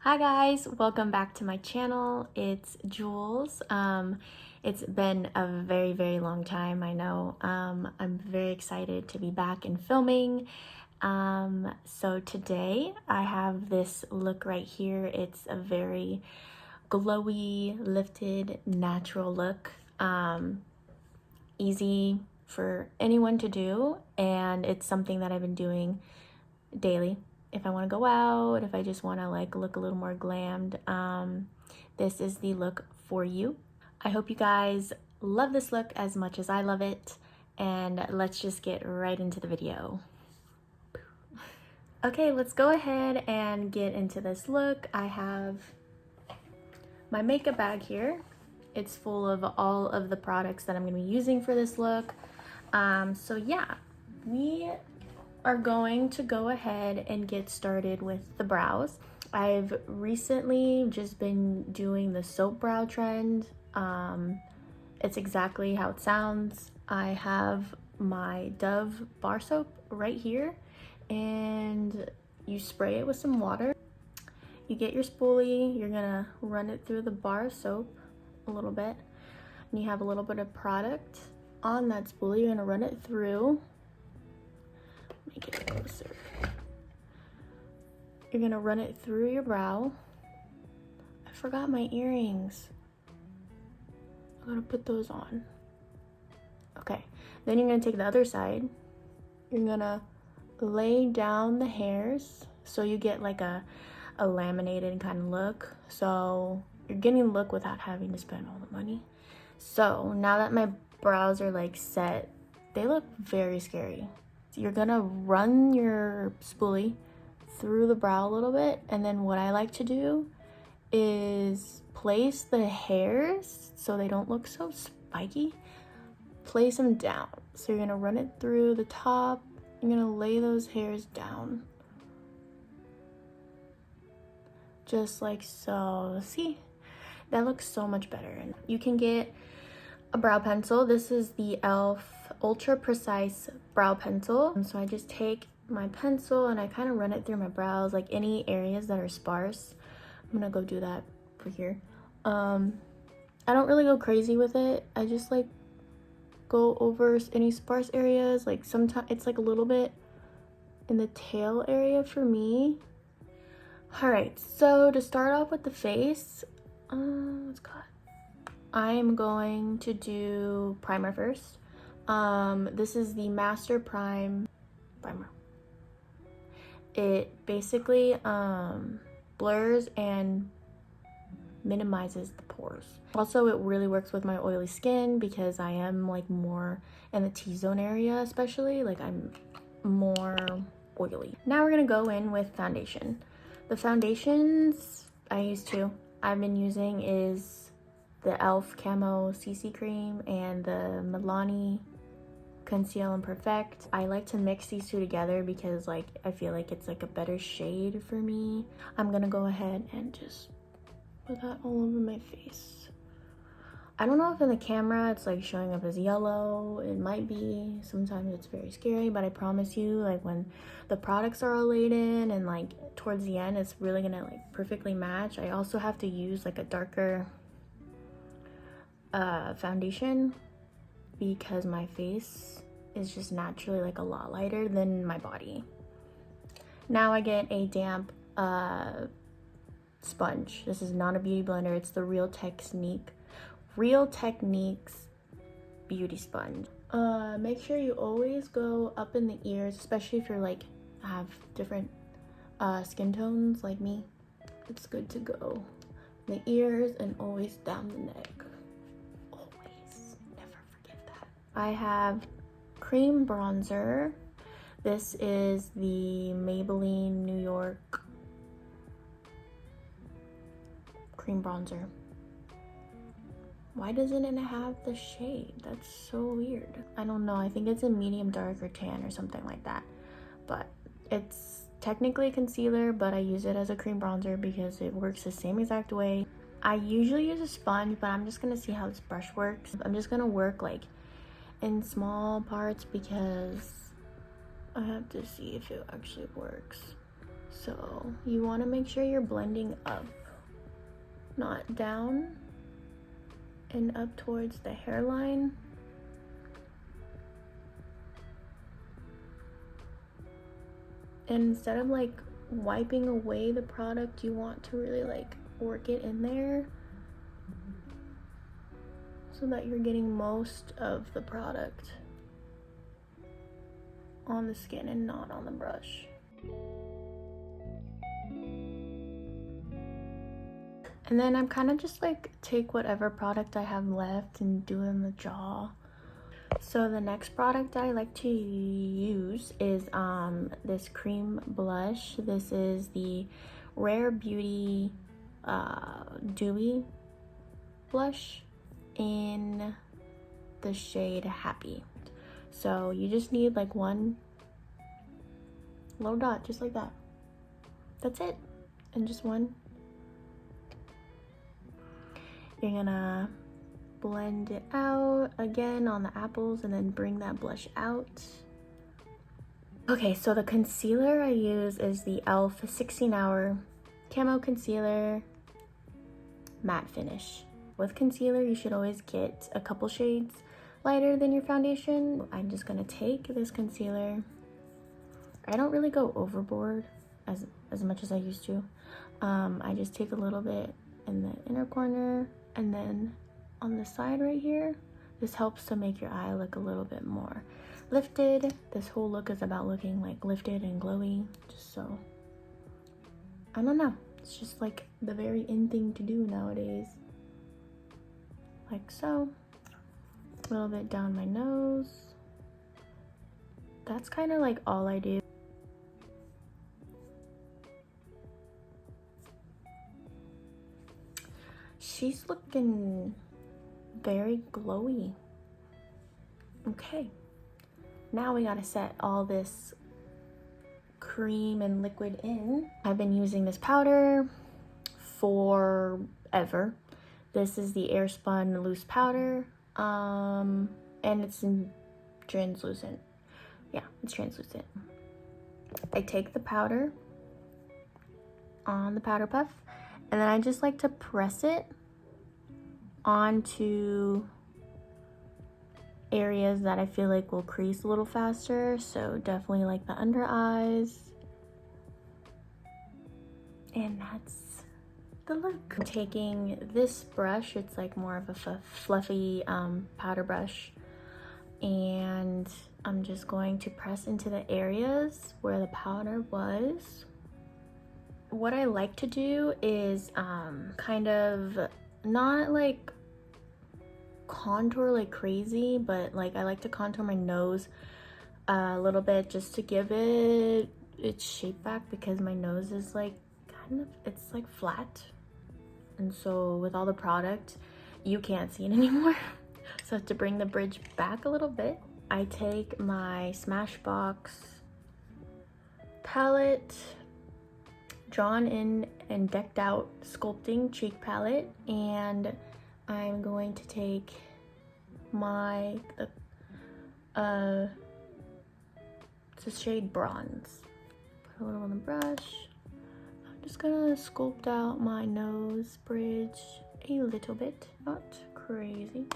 Hi guys, welcome back to my channel. It's Jules. It's been a very long time, I know. I'm very excited to be back and filming. So today I have this look right here. It's a very glowy, lifted, natural look. Easy for anyone to do, and it's something that I've been doing daily. If I want to go out, if I just want to like look a little more glammed, this is the look for you. I hope you guys love this look as much as I love it, and let's just get right into the video. Okay, let's go ahead and get into this look. I have my makeup bag here. It's full of all of the products that I'm going to be using for this look. So yeah, we are going to go ahead and get started with the brows. I've recently just been doing the soap brow trend. It's exactly how it sounds. I have my Dove bar soap right here, and you spray it with some water. You get your spoolie, you're gonna run it through the bar of soap a little bit, and you have a little bit of product on that spoolie. You're gonna run it through. Make it closer. You're gonna run it through your brow. I forgot my earrings. I'm gonna put those on. Okay, then you're gonna take the other side. You're gonna lay down the hairs so you get like a laminated kind of look. So you're getting a look without having to spend all the money. So now that my brows are like set, they look very scary. You're gonna run your spoolie through the brow a little bit, and then what I like to do is place the hairs so they don't look so spiky. Place them down. So you're gonna run it through the top. You're gonna lay those hairs down. Just like so. See? That looks so much better. And you can get a brow pencil. This is the e.l.f. Ultra Precise Brow Pencil. So I just take my pencil and I kind of run it through my brows, like any areas that are sparse. I'm gonna go do that for here. I don't really go crazy with it. I just like go over any sparse areas. Like sometimes it's like a little bit in the tail area for me. All right, so to start off with the face, what's called? I'm going to do primer first. This is the Master Prime primer. It basically blurs and minimizes the pores. Also, it really works with my oily skin because I am like more in the T-zone area, especially like I'm more oily. Now we're gonna go in with foundation. The foundations I've been using is the e.l.f. Camo CC Cream and the Milani conceal+perfect. I like to mix these two together because like I feel like it's like a better shade for me. I'm gonna go ahead and just put that all over my face. I don't know if in the camera it's like showing up as yellow. It might be. Sometimes it's very scary, but I promise you, like when the products are all laid in and like towards the end, it's really gonna like perfectly match. I also have to use like a darker foundation because my face is just naturally like a lot lighter than my body. Now I get a damp sponge. This is not a beauty blender. It's the Real Techniques beauty sponge. Make sure you always go up in the ears, especially if you're like have different skin tones like me. It's good to go in the ears and always down the neck. Always, never forget that. I have cream bronzer. This is the Maybelline New York cream bronzer. Why doesn't it have the shade? That's so weird. I don't know. I think it's a medium dark or tan or something like that. But it's technically a concealer, but I use it as a cream bronzer because it works the same exact way. I usually use a sponge, but I'm just gonna see how this brush works. I'm just gonna work like in small parts because I have to see if it actually works. So you want to make sure you're blending up, not down and up towards the hairline. And instead of like wiping away the product, you want to really like work it in there so that you're getting most of the product on the skin and not on the brush. And then I'm kind of just like take whatever product I have left and do it in the jaw. So the next product I like to use is this cream blush. This is the Rare Beauty Dewy blush in the shade Happy. So you just need like one little dot, just like that. That's it. And just one. You're gonna blend it out again on the apples and then bring that blush out. Okay, so the concealer I use is the e.l.f. 16-hour Camo Concealer Matte Finish. With concealer, you should always get a couple shades lighter than your foundation. I'm just gonna take this concealer. I don't really go overboard as much as I used to. I just take a little bit in the inner corner and then on the side right here. This helps to make your eye look a little bit more lifted. This whole look is about looking like lifted and glowy, just so, I don't know, it's just like the very in thing to do nowadays. Like so. A little bit down my nose. That's kind of like all I do. She's looking very glowy. Okay, now we gotta set all this cream and liquid in. I've been using this powder forever. This is the Airspun loose powder, and it's in translucent. Yeah, it's translucent. I take the powder on the powder puff, and then I just like to press it onto areas that I feel like will crease a little faster. So definitely like the under eyes. And that's the look. I'm taking this brush, it's like more of a fluffy powder brush, and I'm just going to press into the areas where the powder was. What I like to do is kind of not like contour like crazy, but like I like to contour my nose a little bit just to give it its shape back, because my nose is like kind of, it's like flat, and so with all the product you can't see it anymore. So to bring the bridge back a little bit, I take my Smashbox palette, drawn in and decked out sculpting cheek palette, and I'm going to take my it's a shade Bronze. Put a little on the brush. I'm just gonna sculpt out my nose bridge a little bit, not crazy.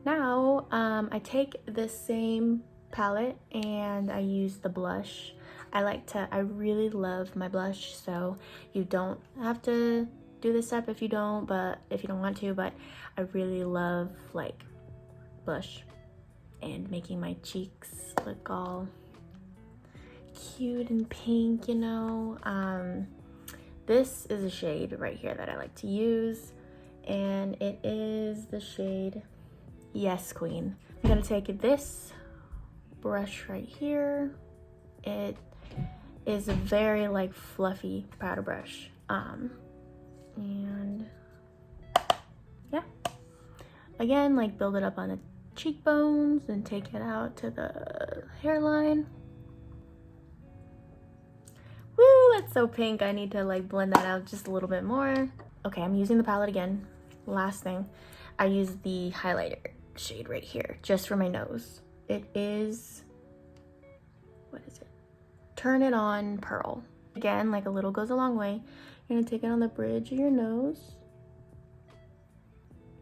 Now I take this same palette and I use the blush. I really love my blush, so you don't have to do this step if you don't want to, but I really love like blush and making my cheeks look all cute and pink, you know. This is a shade right here that I like to use, and it is the shade Yes Queen. I'm gonna take this brush right here. It is a very like fluffy powder brush, and yeah, again, like build it up on the cheekbones and take it out to the hairline. Woo, that's so pink. I need to like blend that out just a little bit more. Okay, I'm using the palette again. Last thing, I use the highlighter shade right here just for my nose. It is, what is it, Turn It On Pearl. Again, like a little goes a long way. You're gonna take it on the bridge of your nose.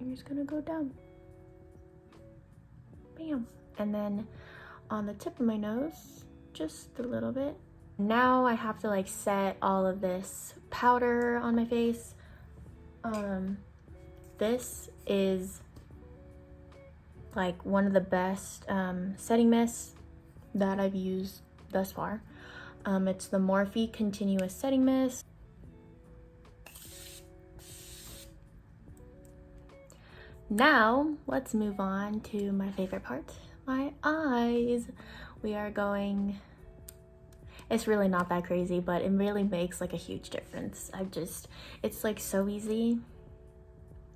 You're just gonna go down. Bam. And then on the tip of my nose, just a little bit. Now I have to like set all of this powder on my face. This is like one of the best setting mists that I've used thus far. It's the Morphe Continuous Setting Mist. Now, let's move on to my favorite part, my eyes. We are going, it's really not that crazy, but it really makes like a huge difference. It's like so easy,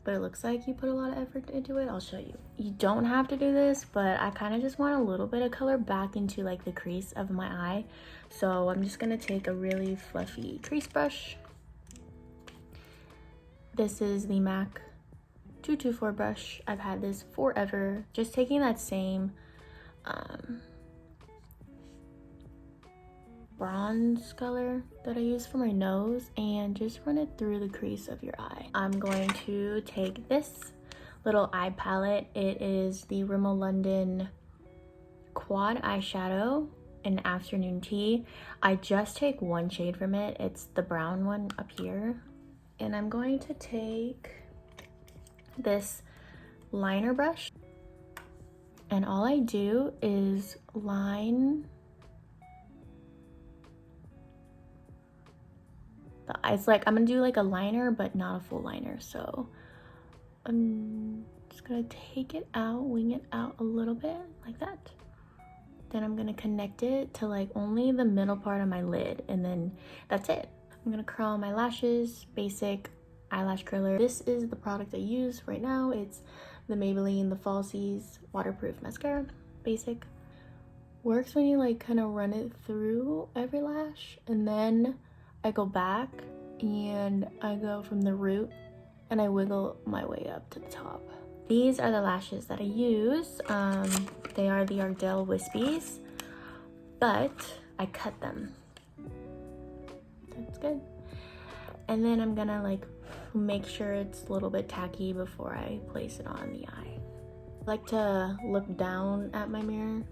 but it looks like you put a lot of effort into it. I'll show you. You don't have to do this, but I kind of just want a little bit of color back into like the crease of my eye. So I'm just gonna take a really fluffy crease brush. This is the MAC 224 brush. I've had this forever. Just taking that same bronze color that I use for my nose and just run it through the crease of your eye. I'm going to take this little eye palette. It is the Rimmel London Quad Eyeshadow in Afternoon Tea. I just take one shade from it. It's the brown one up here. And I'm going to take this liner brush, and all I do is line the eyes. Like I'm gonna do like a liner but not a full liner, so I'm just gonna take it out, wing it out a little bit like that. Then I'm gonna connect it to like only the middle part of my lid, and then that's it. I'm gonna curl my lashes, basic eyelash curler. This is the product I use right now. It's the Maybelline, the Falsies waterproof mascara, basic. Works when you like kind of run it through every lash, and then I go back and I go from the root and I wiggle my way up to the top. These are the lashes that I use. They are the Ardell wispies, but I cut them. That's good. And then I'm gonna like make sure it's a little bit tacky before I place it on the eye. I like to look down at my mirror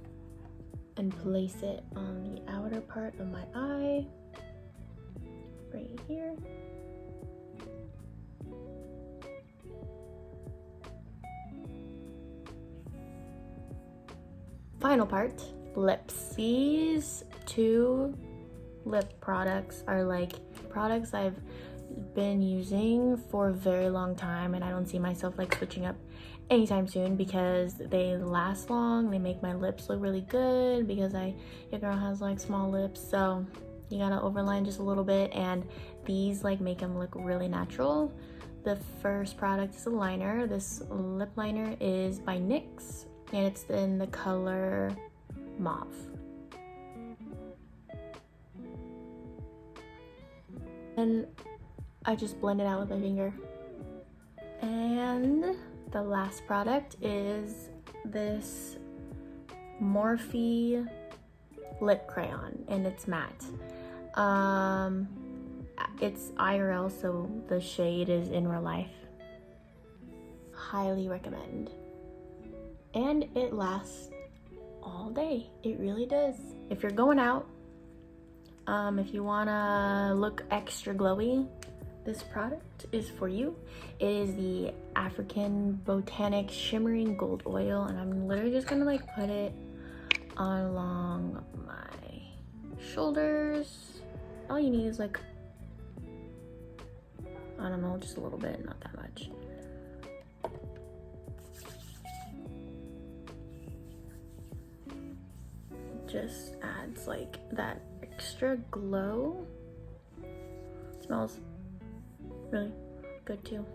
and place it on the outer part of my eye, right here. Final part, lips. These two lip products are like products I've been using for a very long time, and I don't see myself like switching up anytime soon because they last long. They make my lips look really good because your girl has like small lips, so you gotta overline just a little bit, and these like make them look really natural. The first product is a liner. This lip liner is by NYX and it's in the color mauve. And I just blend it out with my finger. And the last product is this Morphe lip crayon, and it's matte. It's IRL, so the shade is in real life. Highly recommend. And it lasts all day. It really does. If you're going out, if you wanna look extra glowy, this product is for you. It is the African Botanic Shimmering Gold Oil, and I'm literally just gonna like put it along my shoulders. All you need is like, I don't know, just a little bit, not that much. Just adds like that extra glow. Smells really good too.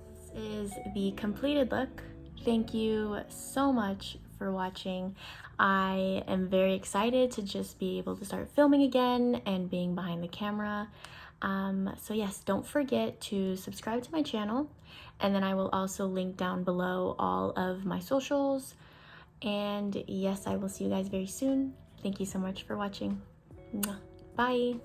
This is the completed look. Thank you so much for watching. I am very excited to just be able to start filming again and being behind the camera. So yes, don't forget to subscribe to my channel, and then I will also link down below all of my socials. And yes, I will see you guys very soon. Thank you so much for watching. Bye.